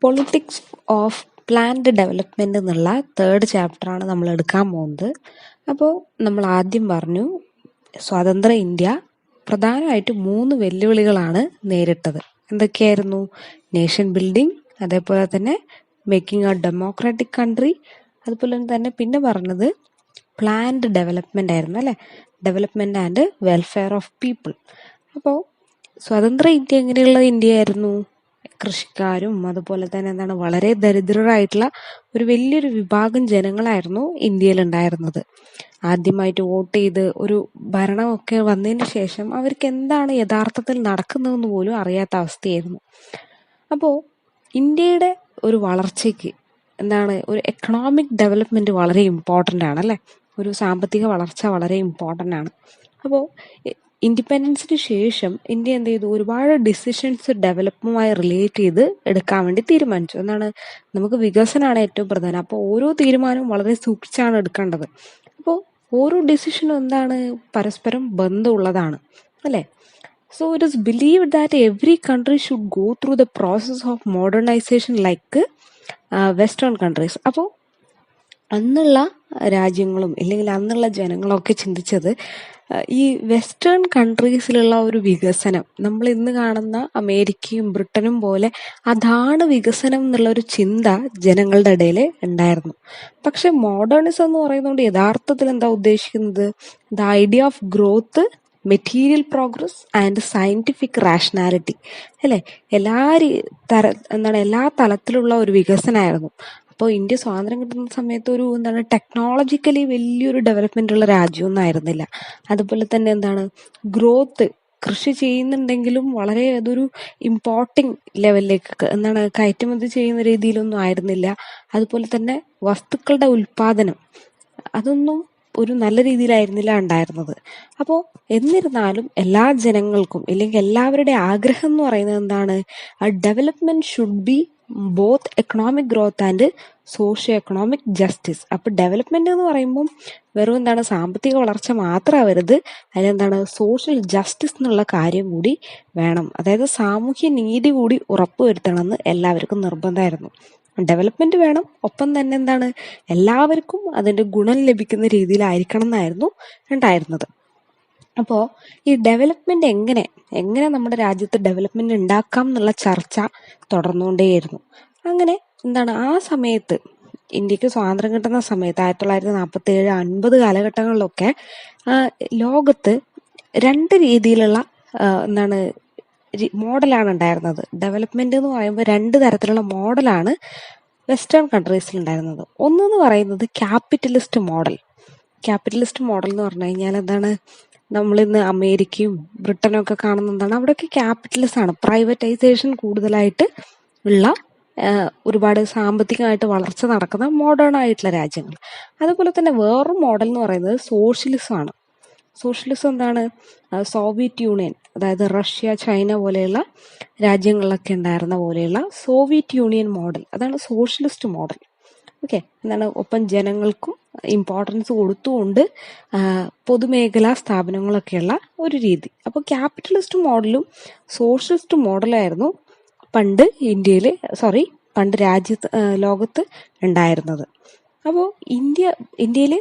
Politics of planned development എന്നുള്ള third ചാപ്റ്ററാണ് നമ്മൾ എടുക്കാൻ പോകുന്നത്. അപ്പോൾ നമ്മൾ ആദ്യം പറഞ്ഞു സ്വതന്ത്ര ഇന്ത്യ പ്രധാനമായിട്ട് 3 വെല്ലുവിളികളാണ് നേരിട്ടത്. എന്തൊക്കെയായിരുന്നു? നേഷൻ ബിൽഡിംഗ്, അതേപോലെ തന്നെ മേക്കിംഗ് എ ഡെമോക്രാറ്റിക് കൺട്രി, അതുപോലെ തന്നെ പിന്നെ പറഞ്ഞത് പ്ലാൻഡ് ഡെവലപ്മെന്റ് ആയിരുന്നു അല്ലെ, development and welfare of people. അപ്പോൾ സ്വതന്ത്ര ഇന്ത്യ എങ്ങനെയുള്ള ഇന്ത്യയായിരുന്നു? കൃഷിക്കാരും അതുപോലെ തന്നെ വളരെ ദരിദ്രരായിട്ടുള്ള ഒരു വലിയൊരു വിഭാഗം ജനങ്ങളായിരുന്നു ഇന്ത്യയിൽ ഉണ്ടായിരുന്നത്. ആദ്യമായിട്ട് വോട്ട് ചെയ്ത് ഒരു ഭരണമൊക്കെ വന്നതിന് ശേഷം അവർക്ക് എന്താണ് യഥാർത്ഥത്തിൽ നടക്കുന്നതെന്ന് പോലും അറിയാത്ത അവസ്ഥയായിരുന്നു. അപ്പോൾ ഇന്ത്യയുടെ ഒരു വളർച്ചയ്ക്ക് ഒരു എക്കണോമിക് ഡെവലപ്മെന്റ് വളരെ ഇമ്പോർട്ടൻ്റ് ആണ് അല്ലേ, ഒരു സാമ്പത്തിക വളർച്ച വളരെ ഇമ്പോർട്ടൻ്റ് ആണ്. അപ്പോൾ ഇൻഡിപെൻഡൻസിന് ശേഷം ഇന്ത്യ എന്ത് ചെയ്തു? ഒരുപാട് ഡിസിഷൻസ് ഡെവലപ്പുമായി റിലേറ്റ് ചെയ്ത് എടുക്കാൻ വേണ്ടി തീരുമാനിച്ചു. നമുക്ക് വികസനമാണ് ഏറ്റവും പ്രധാനം. അപ്പോൾ ഓരോ തീരുമാനവും വളരെ സൂക്ഷിച്ചാണ് എടുക്കേണ്ടത്. അപ്പോൾ ഓരോ ഡിസിഷനും പരസ്പരം ബന്ധമുള്ളതാണ് അല്ലേ. So it is believed that every country should go through the process of modernization like Western countries. അപ്പോൾ അന്നുള്ള രാജ്യങ്ങളും ഇല്ലെങ്കിൽ അന്നുള്ള ജനങ്ങളൊക്കെ ചിന്തിച്ചത് ഈ വെസ്റ്റേൺ കൺട്രീസിലുള്ള ഒരു വികസനം, നമ്മൾ ഇന്ന് കാണുന്ന അമേരിക്കയും ബ്രിട്ടനും പോലെ അതാണ് വികസനം എന്നുള്ള ഒരു ചിന്ത ജനങ്ങളുടെ ഇടയിൽ ഉണ്ടായിരുന്നു. പക്ഷെ മോഡേണിസം എന്ന് പറയുന്നതുകൊണ്ട് യഥാർത്ഥത്തിൽ എന്താ ഉദ്ദേശിക്കുന്നത്? The idea of growth, material progress and scientific rationality അല്ലെ, എല്ലാ തലത്തിലുള്ള ഒരു വികസനമായിരുന്നു. അപ്പോൾ ഇന്ത്യ സ്വാതന്ത്ര്യം കിട്ടുന്ന സമയത്ത് ഒരു ടെക്നോളജിക്കലി വലിയൊരു ഡെവലപ്മെന്റ് ഉള്ള രാജ്യമൊന്നും ആയിരുന്നില്ല. അതുപോലെ തന്നെ ഗ്രോത്ത്, കൃഷി ചെയ്യുന്നുണ്ടെങ്കിലും വളരെ അതൊരു ഇമ്പോർട്ടിങ് ലെവലിലേക്ക് കയറ്റുമതി ചെയ്യുന്ന രീതിയിലൊന്നും ആയിരുന്നില്ല. അതുപോലെ തന്നെ വസ്തുക്കളുടെ ഉൽപാദനം അതൊന്നും ഒരു നല്ല രീതിയിലായിരുന്നില്ല ഉണ്ടായിരുന്നത്. അപ്പോൾ എന്നിരുന്നാലും എല്ലാ ജനങ്ങൾക്കും ഇല്ലെങ്കിൽ എല്ലാവരുടെ ആഗ്രഹം എന്ന് പറയുന്നത് development should be both economic growth and socio economic justice. അപ്പൊ ഡെവലപ്മെന്റ് എന്ന് പറയുമ്പോൾ വെറും സാമ്പത്തിക വളർച്ച മാത്രമാവരുത്, അതിലെന്താണ് സോഷ്യൽ ജസ്റ്റിസ് എന്നുള്ള കാര്യം കൂടി വേണം. അതായത് സാമൂഹ്യ നീതി കൂടി ഉറപ്പുവരുത്തണമെന്ന് എല്ലാവർക്കും നിർബന്ധമായിരുന്നു. ഡെവലപ്മെന്റ് വേണം, ഒപ്പം തന്നെ എല്ലാവർക്കും അതിന്റെ ഗുണം ലഭിക്കുന്ന രീതിയിലായിരിക്കണം എന്നായിരുന്നു ഉണ്ടായിരുന്നത്. അപ്പോൾ ഈ ഡെവലപ്മെന്റ് എങ്ങനെ നമ്മുടെ രാജ്യത്ത് ഡെവലപ്മെന്റ് ഉണ്ടാക്കാം എന്നുള്ള ചർച്ച തുടർന്നുകൊണ്ടേയിരുന്നു. അങ്ങനെ ആ സമയത്ത് ഇന്ത്യക്ക് സ്വാതന്ത്ര്യം കിട്ടുന്ന സമയത്ത് 1947, 50 കാലഘട്ടങ്ങളിലൊക്കെ ലോകത്ത് 2 രീതിയിലുള്ള മോഡലാണ് ഉണ്ടായിരുന്നത്. ഡെവലപ്മെന്റ് എന്ന് പറയുമ്പോൾ 2 തരത്തിലുള്ള മോഡലാണ് വെസ്റ്റേൺ കൺട്രീസിൽ ഉണ്ടായിരുന്നത്. ഒന്നെന്ന് പറയുന്നത് ക്യാപിറ്റലിസ്റ്റ് മോഡൽ. ക്യാപിറ്റലിസ്റ്റ് മോഡൽ എന്ന് പറഞ്ഞു കഴിഞ്ഞാൽ നമ്മളിന്ന് അമേരിക്കയും ബ്രിട്ടനും ഒക്കെ കാണുന്നതാണ്. അവിടെയൊക്കെ ക്യാപിറ്റലിസ്റ്റ് ആണ്, പ്രൈവറ്റൈസേഷൻ കൂടുതലായിട്ട് ഉള്ള ഒരുപാട് സാമ്പത്തികമായിട്ട് വളർച്ച നടക്കുന്ന മോഡേൺ ആയിട്ടുള്ള രാജ്യങ്ങൾ. അതുപോലെ തന്നെ വേറൊരു മോഡൽ എന്ന് പറയുന്നത് സോഷ്യലിസം ആണ്. സോഷ്യലിസം സോവിയറ്റ് യൂണിയൻ, അതായത് റഷ്യ, ചൈന പോലെയുള്ള രാജ്യങ്ങളിലൊക്കെ ഉണ്ടായിരുന്ന പോലെയുള്ള സോവിയറ്റ് യൂണിയൻ മോഡൽ, അതാണ് സോഷ്യലിസ്റ്റ് മോഡൽ. ഓക്കെ, ഒപ്പം ജനങ്ങൾക്കും ഇമ്പോർട്ടൻസ് കൊടുത്തുകൊണ്ട് പൊതുമേഖലാ സ്ഥാപനങ്ങളൊക്കെയുള്ള ഒരു രീതി. അപ്പോൾ ക്യാപിറ്റലിസ്റ്റ് മോഡലും സോഷ്യലിസ്റ്റ് മോഡലായിരുന്നു പണ്ട് ലോകത്ത് ഉണ്ടായിരുന്നത്. അപ്പോൾ ഇന്ത്യയിൽ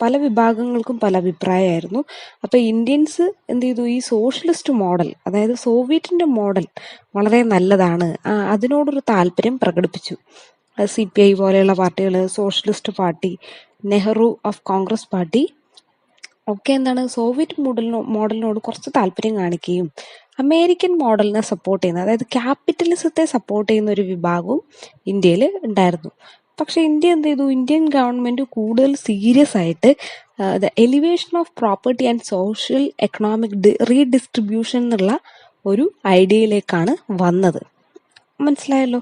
പല വിഭാഗങ്ങൾക്കും പല അഭിപ്രായമായിരുന്നു. അപ്പൊ ഇന്ത്യൻസ് എന്ത് ചെയ്തു? ഈ സോഷ്യലിസ്റ്റ് മോഡൽ, അതായത് സോവിയറ്റിന്റെ മോഡൽ വളരെ നല്ലതാണ്, അതിനോടൊരു താല്പര്യം പ്രകടിപ്പിച്ചു. CPI പോലെയുള്ള പാർട്ടികൾ, socialist party, Nehru of Congress party ഒക്കെ സോവിയറ്റ് മോഡലിനോട് കുറച്ച് താല്പര്യം കാണിക്കുകയും അമേരിക്കൻ മോഡലിനെ സപ്പോർട്ട് ചെയ്യുന്ന, അതായത് ക്യാപിറ്റലിസത്തെ സപ്പോർട്ട് ചെയ്യുന്ന ഒരു വിഭാഗവും ഇന്ത്യയിൽ ഉണ്ടായിരുന്നു. പക്ഷെ ഇന്ത്യ എന്ത് ചെയ്തു? ഇന്ത്യൻ ഗവൺമെന്റ് കൂടുതൽ സീരിയസ് ആയിട്ട് the elevation of property and social economic redistribution എന്നുള്ള ഒരു ഐഡിയയിലേക്കാണ് വന്നത്. മനസ്സിലായല്ലോ?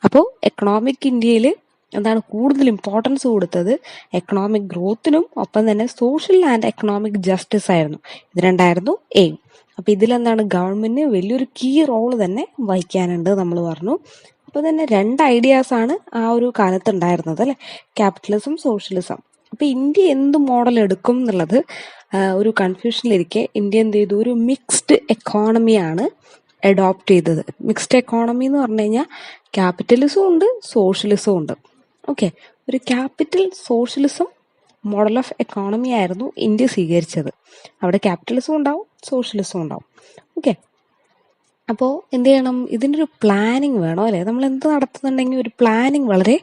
അപ്പോൾ എക്കണോമിക് ഇന്ത്യയിൽ കൂടുതൽ ഇമ്പോർട്ടൻസ് കൊടുത്തത് എക്കണോമിക് ഗ്രോത്തിനും ഒപ്പം തന്നെ സോഷ്യൽ ആൻഡ് എക്കണോമിക് ജസ്റ്റിസ് ആയിരുന്നു. ഇത് രണ്ടായിരുന്നു എയിം. അപ്പൊ ഇതിൽ ഗവൺമെന്റിന് വലിയൊരു കീ റോള് തന്നെ വഹിക്കാനുണ്ട് നമ്മൾ പറഞ്ഞു. അപ്പൊ തന്നെ 2 ഐഡിയാസ് ആണ് ആ ഒരു കാലത്ത് ഉണ്ടായിരുന്നത് അല്ലെ, ക്യാപിറ്റലിസം, സോഷ്യലിസം. അപ്പൊ ഇന്ത്യ എന്ത് മോഡൽ എടുക്കും എന്നുള്ളത് ഒരു കൺഫ്യൂഷനിലിരിക്കെ ഇന്ത്യ എന്ത് ചെയ്തു? ഒരു മിക്സ്ഡ് എക്കോണമിയാണ് അഡോപ്റ്റ് ചെയ്തത്. മിക്സ്ഡ് എക്കോണമി എന്ന് പറഞ്ഞു കഴിഞ്ഞാൽ ക്യാപിറ്റലിസവും ഉണ്ട്, സോഷ്യലിസവും ഉണ്ട്. ഓക്കെ, ഒരു capital socialism model of economy ആയിരുന്നു ഇന്ത്യ സ്വീകരിച്ചത്. അവിടെ ക്യാപിറ്റലിസം ഉണ്ടാവും, സോഷ്യലിസം ഉണ്ടാവും. ഓക്കെ, അപ്പോൾ എന്ത് ചെയ്യണം, ഇതിൻ്റെ ഒരു പ്ലാനിങ് വേണം അല്ലേ. നമ്മൾ എന്ത് നടത്തുന്നുണ്ടെങ്കിൽ ഒരു പ്ലാനിങ് വളരെ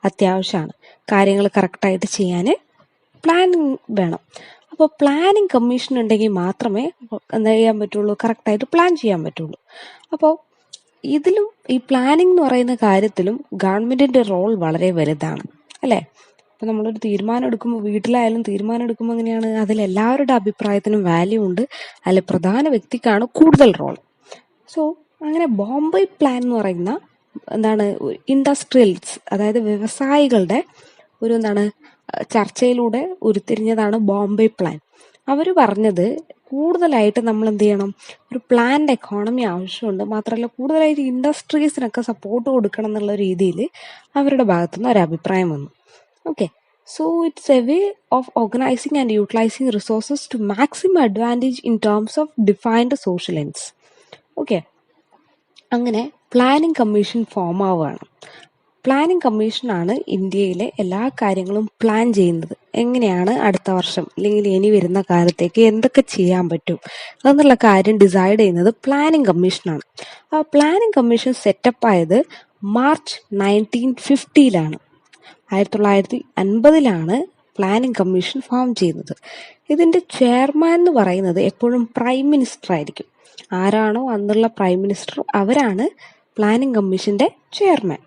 അത്യാവശ്യമാണ്. കാര്യങ്ങൾ കറക്റ്റായിട്ട് ചെയ്യാൻ പ്ലാനിങ് വേണം. അപ്പോൾ പ്ലാനിങ് കമ്മീഷൻ ഉണ്ടെങ്കിൽ മാത്രമേ എന്താ ചെയ്യാൻ പറ്റുള്ളൂ, കറക്റ്റായിട്ട് പ്ലാൻ ചെയ്യാൻ പറ്റുള്ളൂ. അപ്പോൾ ഇതിലും ഈ പ്ലാനിങ് എന്ന് പറയുന്ന കാര്യത്തിലും ഗവൺമെന്റിന്റെ റോൾ വളരെ വലുതാണ് അല്ലേ. ഇപ്പം നമ്മളൊരു തീരുമാനം എടുക്കുമ്പോൾ, വീട്ടിലായാലും തീരുമാനം എടുക്കുമ്പോൾ എങ്ങനെയാണ്, അതിൽ എല്ലാവരുടെ അഭിപ്രായത്തിനും വാല്യൂ ഉണ്ട്. അതിൽ പ്രധാന വ്യക്തിക്കാണ് കൂടുതൽ റോൾ. സോ അങ്ങനെ ബോംബെ പ്ലാൻ എന്ന് പറയുന്ന എന്താണ് ഇൻഡസ്ട്രിയൽസ്, അതായത് വ്യവസായികളുടെ ഒരു എന്താണ് ചർച്ചയിലൂടെ ഉരുത്തിരിഞ്ഞതാണ് ബോംബെ പ്ലാൻ. അവർ പറഞ്ഞത് കൂടുതലായിട്ട് നമ്മൾ എന്ത് ചെയ്യണം, ഒരു പ്ലാൻഡ് എക്കോണമി ആവശ്യമുണ്ട്. മാത്രമല്ല കൂടുതലായിട്ട് ഇൻഡസ്ട്രീസിനൊക്കെ സപ്പോർട്ട് കൊടുക്കണം എന്നുള്ള രീതിയിൽ അവരുടെ ഭാഗത്തുനിന്ന് ഒരു അഭിപ്രായം വന്നു. Okay, so it's a way of organizing and utilizing resources to maximum advantage in terms of defined social ends. Okay, അങ്ങനെ പ്ലാനിംഗ് കമ്മീഷൻ ഫോം ആവുകയാണ്. പ്ലാനിംഗ് കമ്മീഷനാണ് ഇന്ത്യയിലെ എല്ലാ കാര്യങ്ങളും പ്ലാൻ ചെയ്യുന്നത്. എങ്ങനെയാണ് അടുത്ത വർഷം അല്ലെങ്കിൽ ഇനി വരുന്ന കാലത്തേക്ക് എന്തൊക്കെ ചെയ്യാൻ പറ്റും എന്നുള്ള കാര്യം ഡിസൈഡ് ചെയ്യുന്നത് പ്ലാനിംഗ് കമ്മീഷനാണ്. ആ പ്ലാനിംഗ് കമ്മീഷൻ സെറ്റപ്പ് ആയത് മാർച്ച് 1950 1950 പ്ലാനിംഗ് കമ്മീഷൻ ഫോം ചെയ്യുന്നത്. ഇതിന്റെ ചെയർമാൻ എന്ന് പറയുന്നത് എപ്പോഴും പ്രൈം മിനിസ്റ്റർ ആയിരിക്കും. ആരാണോ അന്നുള്ള പ്രൈം മിനിസ്റ്റർ, അവരാണ് പ്ലാനിംഗ് കമ്മീഷന്റെ ചെയർമാൻ.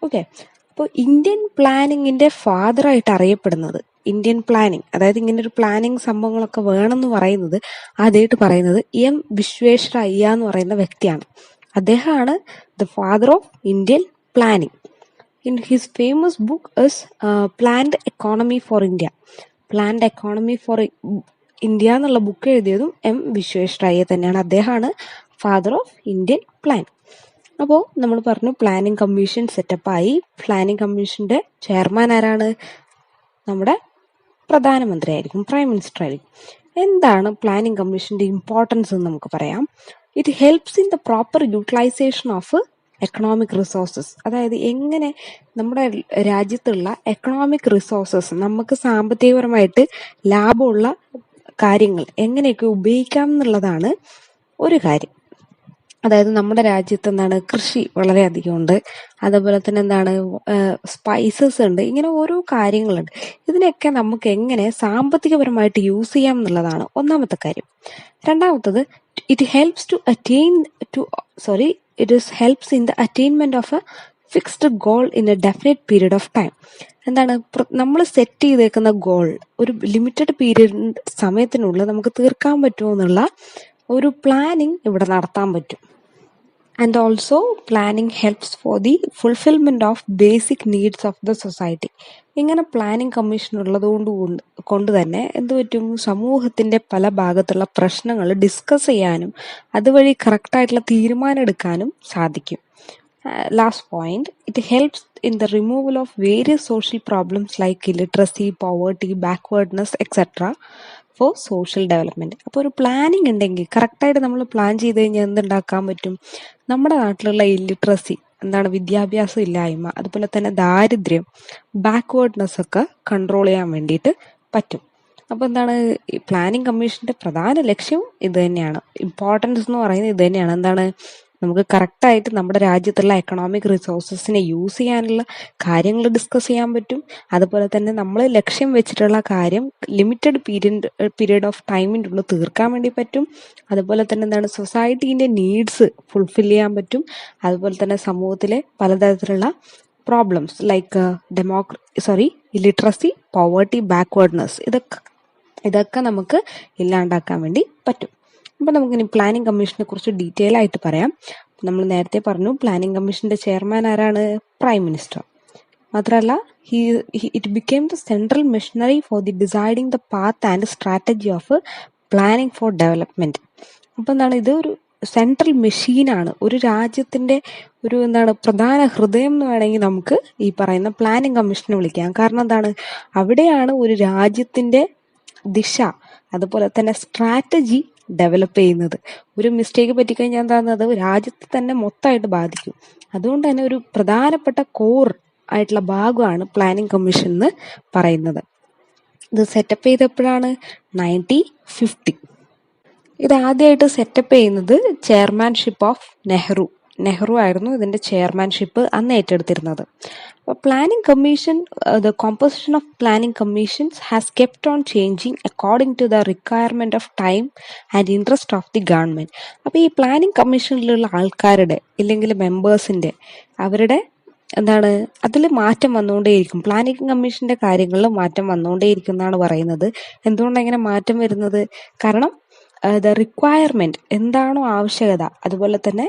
ഓക്കെ, അപ്പോൾ ഇന്ത്യൻ പ്ലാനിങ്ങിന്റെ ഫാദറായിട്ട് അറിയപ്പെടുന്നത്, ഇന്ത്യൻ പ്ലാനിങ്, അതായത് ഇങ്ങനെ ഒരു പ്ലാനിങ് സംഭവങ്ങളൊക്കെ വേണമെന്ന് പറയുന്നത്, ആദ്യമായിട്ട് പറയുന്നത് എം വിശ്വേശ്വരയ്യ എന്ന് പറയുന്ന വ്യക്തിയാണ്. അദ്ദേഹമാണ് the father of Indian planning. In his famous book is Planned Economy for India. Planned Economy for India എന്നുള്ള ബുക്ക് എഴുതിയതും എം വിശ്വേശ്വരയ്യ തന്നെയാണ്. അദ്ദേഹമാണ് ഫാദർ ഓഫ് ഇന്ത്യൻ പ്ലാൻ. അപ്പോൾ നമ്മൾ പറഞ്ഞു പ്ലാനിംഗ് കമ്മീഷൻ സെറ്റപ്പായി. പ്ലാനിംഗ് കമ്മീഷന്റെ ചെയർമാൻ ആരാണ്? നമ്മുടെ പ്രധാനമന്ത്രി ആയിരിക്കും, പ്രൈം മിനിസ്റ്റർ ആയിരിക്കും. എന്താണ് പ്ലാനിംഗ് കമ്മീഷന്റെ ഇമ്പോർട്ടൻസ് എന്ന് നമുക്ക് പറയാം. It helps in the proper utilisation of economic resources. അതായത് എങ്ങനെ നമ്മുടെ രാജ്യത്തുള്ള എക്കണോമിക് റിസോഴ്സസ്, നമുക്ക് സാമ്പത്തികപരമായിട്ട് ലാഭമുള്ള കാര്യങ്ങൾ എങ്ങനെയൊക്കെ ഉപയോഗിക്കാം എന്നുള്ളതാണ് ഒരു കാര്യം. അതായത് നമ്മുടെ രാജ്യത്ത് എന്താണ്, കൃഷി വളരെയധികം ഉണ്ട്, അതുപോലെ തന്നെ എന്താണ് സ്പൈസസ് ഉണ്ട്, ഇങ്ങനെ ഓരോ കാര്യങ്ങളുണ്ട്. ഇതിനൊക്കെ നമുക്ക് എങ്ങനെ സാമ്പത്തികപരമായിട്ട് യൂസ് ചെയ്യാം എന്നുള്ളതാണ് ഒന്നാമത്തെ കാര്യം. രണ്ടാമത്തത് it helps to attain helps in the attainment of a fixed goal in a definite period of time. എന്താണ്, നമ്മൾ സെറ്റ് ചെയ്തേക്കുന്ന ഗോൾ ഒരു ലിമിറ്റഡ് പീരീഡ് സമയത്തിനുള്ളിൽ നമുക്ക് തീർക്കാൻ പറ്റുമോ എന്നുള്ള ഒരു പ്ലാനിങ് ഇവിടെ നടത്താൻ പറ്റും. And also planning helps for the fulfilment of basic needs of the society. ഇങ്ങനെ പ്ലാനിങ് കമ്മീഷൻ കൊണ്ട് തന്നെ എന്ത് പറ്റും, സമൂഹത്തിന്റെ പല ഭാഗത്തുള്ള പ്രശ്നങ്ങൾ ഡിസ്കസ് ചെയ്യാനും അതുവഴി കറക്റ്റായിട്ടുള്ള തീരുമാനം എടുക്കാനും സാധിക്കും. Last point, it helps in the removal of various social problems like illiteracy, poverty, backwardness etcetera for social development. അപ്പോൾ ഒരു പ്ലാനിങ് ഉണ്ടെങ്കിൽ, കറക്റ്റായിട്ട് നമ്മൾ പ്ലാൻ ചെയ്ത് കഴിഞ്ഞാൽ എന്തുണ്ടാക്കാൻ പറ്റും, നമ്മുടെ നാട്ടിലുള്ള ഇല്ലിറ്ററസി, എന്താണ് വിദ്യാഭ്യാസം ഇല്ലായ്മ, അതുപോലെ തന്നെ ദാരിദ്ര്യം, ബാക്ക്വേർഡ്നെസ് ഒക്കെ കൺട്രോൾ ചെയ്യാൻ വേണ്ടിയിട്ട് പറ്റും. അപ്പോൾ എന്താണ്, ഈ പ്ലാനിങ് കമ്മീഷന്റെ പ്രധാന ലക്ഷ്യം ഇത് തന്നെയാണ്. ഇമ്പോർട്ടൻസ് എന്ന് പറയുന്നത് ഇത് തന്നെയാണ്. എന്താണ്, നമുക്ക് കറക്റ്റായിട്ട് നമ്മുടെ രാജ്യത്തുള്ള എക്കണോമിക് റിസോഴ്സസിനെ യൂസ് ചെയ്യാനുള്ള കാര്യങ്ങൾ ഡിസ്കസ് ചെയ്യാൻ പറ്റും. അതുപോലെ തന്നെ നമ്മൾ ലക്ഷ്യം വെച്ചിട്ടുള്ള കാര്യം ലിമിറ്റഡ് പീരീഡ് ഓഫ് ടൈമിൻ്റെ ഉള്ളിൽ തീർക്കാൻ വേണ്ടി പറ്റും. അതുപോലെ തന്നെ എന്താണ്, സൊസൈറ്റീൻ്റെ നീഡ്സ് ഫുൾഫിൽ ചെയ്യാൻ പറ്റും. അതുപോലെ തന്നെ സമൂഹത്തിലെ പലതരത്തിലുള്ള problems like illiteracy, poverty, backwardness, ഇതൊക്കെ നമുക്ക് ഇല്ലാണ്ടാക്കാൻ വേണ്ടി പറ്റും. അപ്പം നമുക്കിനി പ്ലാനിംഗ് കമ്മീഷനെ കുറിച്ച് ഡീറ്റെയിൽ ആയിട്ട് പറയാം. നമ്മൾ നേരത്തെ പറഞ്ഞു പ്ലാനിംഗ് കമ്മീഷന്റെ ചെയർമാൻ ആരാണ്? Prime minister. മാത്രമല്ല it became the central machinery for the deciding the path and strategy of planning for development. അപ്പം എന്താണ്, ഇത് ഒരു സെൻട്രൽ മെഷീനാണ്, ഒരു രാജ്യത്തിന്റെ ഒരു പ്രധാന ഹൃദയം എന്ന് വേണമെങ്കിൽ നമുക്ക് ഈ പറയുന്ന പ്ലാനിംഗ് കമ്മീഷനെ വിളിക്കാം. കാരണം എന്താണ്, അവിടെയാണ് ഒരു രാജ്യത്തിന്റെ ദിശ അതുപോലെ തന്നെ സ്ട്രാറ്റജി ഡെവലപ്പ് ചെയ്യുന്നത്. ഒരു മിസ്റ്റേക്ക് പറ്റിക്കഴിഞ്ഞാൽ എന്താകുന്നത് രാജ്യത്തെ തന്നെ മൊത്തമായിട്ട് ബാധിക്കും. അതുകൊണ്ട് തന്നെ ഒരു പ്രധാനപ്പെട്ട കോർ ആയിട്ടുള്ള ഭാഗമാണ് പ്ലാനിംഗ് കമ്മീഷൻ എന്ന് പറയുന്നത്. ഇത് സെറ്റപ്പ് ചെയ്തപ്പോഴാണ് 1950. ഇത് ആദ്യമായിട്ട് സെറ്റപ്പ് ചെയ്യുന്നത് ചെയർമാൻഷിപ്പ് ഓഫ് നെഹ്റു ആയിരുന്നു ഇതിന്റെ ചെയർമാൻഷിപ്പ് അന്ന് ഏറ്റെടുത്തിരുന്നത്. Planning commission, the composition of planning commissions has kept on changing according to the requirement of time and interest of the government. അപ്പോൾ ഈ പ്ലാനിംഗ് കമ്മീഷനിലുള്ള ആൾക്കാരുടെ ഇല്ലെങ്കിൽ മെമ്പേഴ്സിന്റെ അവരുടെ അതിൽ മാറ്റം വന്നുകൊണ്ടേയിരിക്കും. പ്ലാനിംഗ് കമ്മീഷന്റെ കാര്യങ്ങളിൽ മാറ്റം വന്നുകൊണ്ടേയിരിക്കും എന്നാണ് പറയുന്നത്. എന്തുകൊണ്ടാണ് ഇങ്ങനെ മാറ്റം വരുന്നത്? കാരണം ദ റിക്വയർമെന്റ് എന്താണോ ആവശ്യകത, അതുപോലെ തന്നെ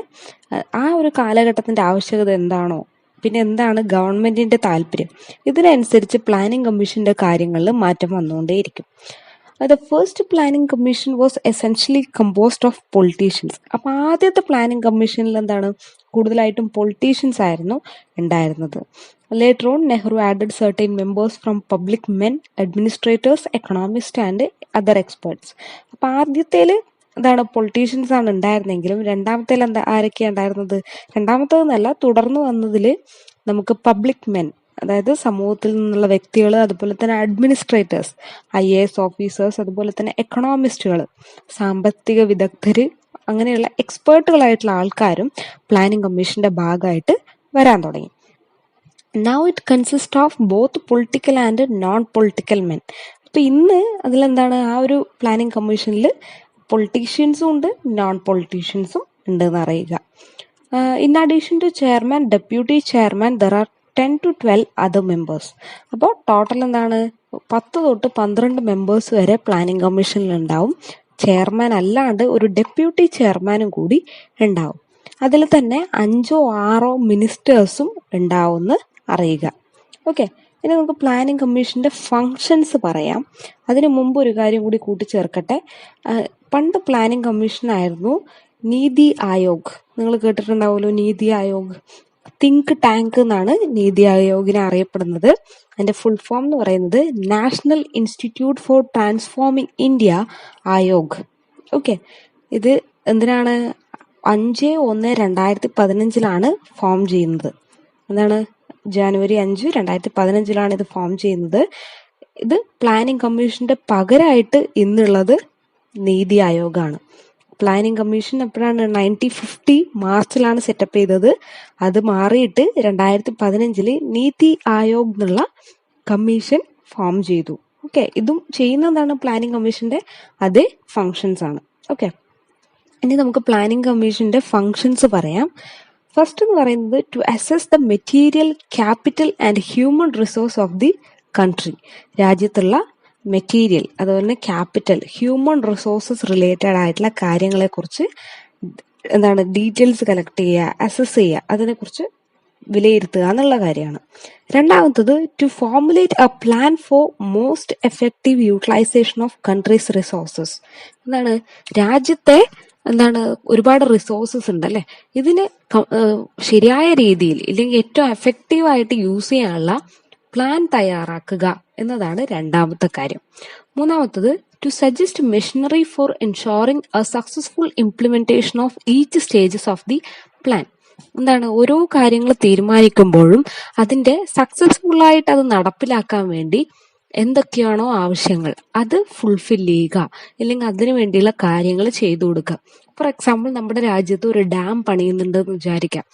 ആ ഒരു കാലഘട്ടത്തിന്റെ ആവശ്യകത എന്താണോ, പിന്നെ എന്താണ് ഗവൺമെന്റിന്റെ താല്പര്യം, ഇതിനനുസരിച്ച് പ്ലാനിംഗ് കമ്മീഷന്റെ കാര്യങ്ങളിൽ മാറ്റം വന്നുകൊണ്ടേയിരിക്കും. The first planning commission was essentially composed of politicians. അപ്പൊ ആദ്യത്തെ പ്ലാനിംഗ് കമ്മീഷനിൽ കൂടുതലായിട്ടും പൊളിറ്റീഷ്യൻസ് ആയിരുന്നു ഉണ്ടായിരുന്നത്. Later on, Nehru added certain members from public men, administrators, economists and other experts. അപ്പൊ ആദ്യത്തേല് പൊളിറ്റീഷ്യൻസ് ആണ് ഉണ്ടായിരുന്നെങ്കിലും രണ്ടാമത്തേൽ ആരൊക്കെയാണ് ഉണ്ടായിരുന്നത്? രണ്ടാമത്തേതെന്നല്ല, തുടർന്ന് വന്നതില് നമുക്ക് പബ്ലിക് മെൻ, അതായത് സമൂഹത്തിൽ നിന്നുള്ള വ്യക്തികൾ, അതുപോലെ തന്നെ അഡ്മിനിസ്ട്രേറ്റേഴ്സ്, IAS ഓഫീസേഴ്സ്, അതുപോലെ തന്നെ എക്കണോമിസ്റ്റുകൾ, സാമ്പത്തിക വിദഗ്ധര്, അങ്ങനെയുള്ള എക്സ്പേർട്ടുകളായിട്ടുള്ള ആൾക്കാരും പ്ലാനിംഗ് കമ്മീഷന്റെ ഭാഗമായിട്ട് വരാൻ തുടങ്ങി. Now it consists of both political and non-political men. അപ്പൊ ഇന്ന് അതിലെന്താണ്, ആ ഒരു പ്ലാനിംഗ് കമ്മീഷനിൽ പൊളിറ്റീഷ്യൻസും ഉണ്ട്, നോൺ പൊളിറ്റീഷ്യൻസും ഉണ്ട് എന്ന് അറിയുക. In addition to chairman, deputy chairman, there are 10 to 12 other members. അപ്പോൾ ടോട്ടൽ 10 തൊട്ട് 12 മെമ്പേഴ്സ് വരെ പ്ലാനിംഗ് കമ്മീഷനിൽ ഉണ്ടാവും. ചെയർമാൻ അല്ലാണ്ട് ഒരു ഡെപ്യൂട്ടി ചെയർമാനും കൂടി ഉണ്ടാവും. അതിൽ തന്നെ 5 or 6 മിനിസ്റ്റേഴ്സും ഉണ്ടാവുമെന്ന് അറിയുക. ഓക്കെ, ഇനി നമുക്ക് പ്ലാനിംഗ് കമ്മീഷന്റെ ഫങ്ഷൻസ് പറയാം. അതിനു മുമ്പ് ഒരു കാര്യം കൂടി കൂട്ടിച്ചേർക്കട്ടെ. പണ്ട് പ്ലാനിംഗ് കമ്മീഷൻ ആയിരുന്നു നീതി ആയോഗ്. നിങ്ങൾ കേട്ടിട്ടുണ്ടാവുമല്ലോ നീതി ആയോഗ്. തിങ്ക് ടാങ്ക് എന്നാണ് നീതി ആയോഗിനെ അറിയപ്പെടുന്നത്. അതിന്റെ ഫുൾ ഫോം എന്ന് പറയുന്നത് national institute four transforming India Aayog. Okay, ഇത് എന്തിനാണ്? 5/1/2015 ഫോം ചെയ്യുന്നത്. January 5, 2015 ഇത് ഫോം ചെയ്യുന്നത്. ഇത് പ്ലാനിംഗ് കമ്മീഷന്റെ പകരമായിട്ട് ഇന്നുള്ളത് നീതി ആയോഗാണ്. പ്ലാനിംഗ് കമ്മീഷൻ എപ്പോഴാണ്? 1950 മാർച്ചിലാണ് സെറ്റപ്പ് ചെയ്തത്. അത് മാറിയിട്ട് 2015 നീതി ആയോഗ് എന്നുള്ള കമ്മീഷൻ ഫോം ചെയ്തു. ഓക്കെ, ഇതും ചെയ്യുന്നതാണ് പ്ലാനിംഗ് കമ്മീഷന്റെ അതേ ഫങ്ഷൻസ് ആണ്. ഓക്കെ, ഇനി നമുക്ക് പ്ലാനിംഗ് കമ്മീഷന്റെ ഫങ്ഷൻസ് പറയാം. ഫസ്റ്റ് എന്ന് പറയുന്നത് to assess the material, capital and human resource of the country. രാജ്യത്തുള്ള മെറ്റീരിയൽ, അതുപോലെ തന്നെ ക്യാപിറ്റൽ, ഹ്യൂമൻ റിസോഴ്സസ് റിലേറ്റഡ് ആയിട്ടുള്ള കാര്യങ്ങളെ കുറിച്ച് ഡീറ്റെയിൽസ് കളക്ട് ചെയ്യുക, അസസ് ചെയ്യുക, അതിനെക്കുറിച്ച് വിലയിരുത്തുക എന്നുള്ള കാര്യമാണ്. രണ്ടാമത്തത് to formulate a plan for most effective utilisation of country's resources. രാജ്യത്തെ ഒരുപാട് റിസോഴ്സസ് ഉണ്ട് അല്ലെ, ഇതിന് ശരിയായ രീതിയിൽ ഇല്ലെങ്കിൽ ഏറ്റവും എഫക്റ്റീവായിട്ട് യൂസ് ചെയ്യാനുള്ള പ്ലാൻ തയ്യാറാക്കുക എന്നതാണ് രണ്ടാമത്തെ കാര്യം. മൂന്നാമത്തത് to suggest machinery for ensuring a successful implementation of each stages of the plan. ഓരോ കാര്യങ്ങൾ തീരുമാനിക്കുമ്പോഴും അതിന്റെ സക്സസ്ഫുൾ ആയിട്ട് അത് നടപ്പിലാക്കാൻ വേണ്ടി എന്തൊക്കെയാണോ ആവശ്യങ്ങൾ അത് ഫുൾഫിൽ ചെയ്യുക, അല്ലെങ്കിൽ അതിനു വേണ്ടിയുള്ള കാര്യങ്ങൾ ചെയ്തു കൊടുക്കുക. ഫോർ എക്സാമ്പിൾ, നമ്മുടെ രാജ്യത്ത് ഒരു ഡാം പണിയുന്നുണ്ടെന്ന് വിചാരിക്കാം.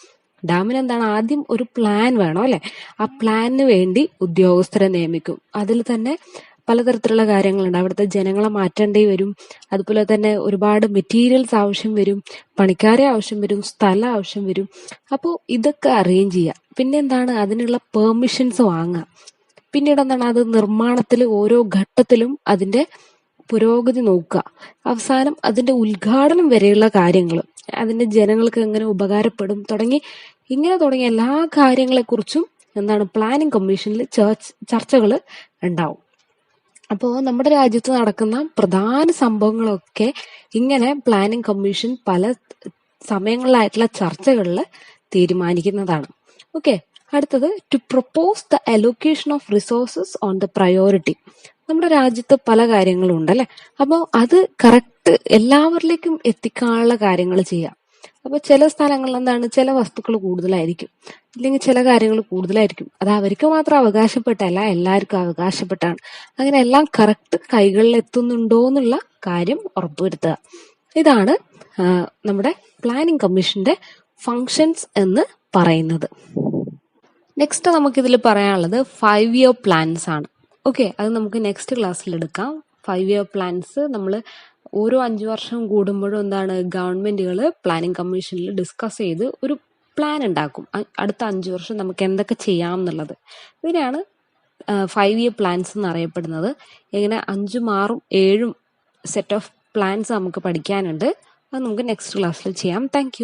ഡാമിന് ആദ്യം ഒരു പ്ലാൻ വേണം അല്ലെ. ആ പ്ലാനിന് വേണ്ടി ഉദ്യോഗസ്ഥരെ നിയമിക്കും. അതിൽ തന്നെ പലതരത്തിലുള്ള കാര്യങ്ങളുണ്ട്. അവിടുത്തെ ജനങ്ങളെ മാറ്റേണ്ടി വരും, അതുപോലെ തന്നെ ഒരുപാട് മെറ്റീരിയൽസ് ആവശ്യം വരും, പണിക്കാരെ ആവശ്യം വരും, സ്ഥലം ആവശ്യം വരും. അപ്പോൾ ഇതൊക്കെ അറേഞ്ച് ചെയ്യുക. പിന്നെ അതിനുള്ള പെർമിഷൻസ് വാങ്ങുക. പിന്നീട് അത് നിർമ്മാണത്തിൽ ഓരോ ഘട്ടത്തിലും അതിന്റെ പുരോഗതി നോക്കുക. അവസാനം അതിന്റെ ഉദ്ഘാടനം വരെയുള്ള കാര്യങ്ങൾ, അതിന്റെ ജനങ്ങൾക്ക് എങ്ങനെ ഉപകാരപ്പെടും തുടങ്ങി എല്ലാ കാര്യങ്ങളെക്കുറിച്ചും പ്ലാനിംഗ് കമ്മീഷനിൽ ചർച്ചകൾ ഉണ്ടാവും. അപ്പോൾ നമ്മുടെ രാജ്യത്ത് നടക്കുന്ന പ്രധാന സംഭവങ്ങളൊക്കെ ഇങ്ങനെ പ്ലാനിംഗ് കമ്മീഷൻ പല സമയങ്ങളിലായിട്ടുള്ള ചർച്ചകളിൽ തീരുമാനിക്കുന്നതാണ്. ഓക്കെ, അടുത്തത് to propose the allocation of resources on the priority. നമ്മുടെ രാജ്യത്ത് പല കാര്യങ്ങളും ഉണ്ടല്ലേ. അപ്പോൾ അത് കറക്റ്റ് എല്ലാവരിലേക്കും എത്തിക്കാനുള്ള കാര്യങ്ങൾ ചെയ്യാം. അപ്പൊ ചില സ്ഥലങ്ങളിൽ എന്താണ്, ചില വസ്തുക്കൾ കൂടുതലായിരിക്കും, ഇല്ലെങ്കിൽ ചില കാര്യങ്ങൾ കൂടുതലായിരിക്കും. അത് അവർക്ക് മാത്രം അവകാശപ്പെട്ടല്ല, എല്ലാവർക്കും അവകാശപ്പെട്ടാണ്. അങ്ങനെ എല്ലാം കറക്റ്റ് കൈകളിൽ എത്തുന്നുണ്ടോ എന്നുള്ള കാര്യം ഉറപ്പുവരുത്തുക. ഇതാണ് നമ്മുടെ പ്ലാനിംഗ് കമ്മീഷന്റെ ഫങ്ഷൻസ് എന്ന് പറയുന്നത്. നെക്സ്റ്റ് നമുക്കിതിൽ പറയാനുള്ളത് 5 ഇയർ പ്ലാൻസ് ആണ്. ഓക്കെ, അത് നമുക്ക് നെക്സ്റ്റ് ക്ലാസ്സിൽ എടുക്കാം. 5 ഇയർ പ്ലാൻസ് നമ്മൾ ഓരോ 5 വർഷം കൂടുമ്പോഴും എന്താണ് ഗവൺമെന്റുകൾ പ്ലാനിംഗ് കമ്മീഷനിൽ ഡിസ്കസ് ചെയ്ത് ഒരു പ്ലാൻ ഉണ്ടാക്കും. അടുത്ത 5 വർഷം നമുക്ക് എന്തൊക്കെ ചെയ്യാം എന്നുള്ളത്. ഇതിനെയാണ് 5 ഇയർ പ്ലാൻസ് എന്നറിയപ്പെടുന്നത്. ഇങ്ങനെ 5ഉം 6ഉം 7ഉം സെറ്റ് ഓഫ് പ്ലാൻസ് നമുക്ക് പഠിക്കാനുണ്ട്. അത് നമുക്ക് നെക്സ്റ്റ് ക്ലാസ്സിൽ ചെയ്യാം. താങ്ക്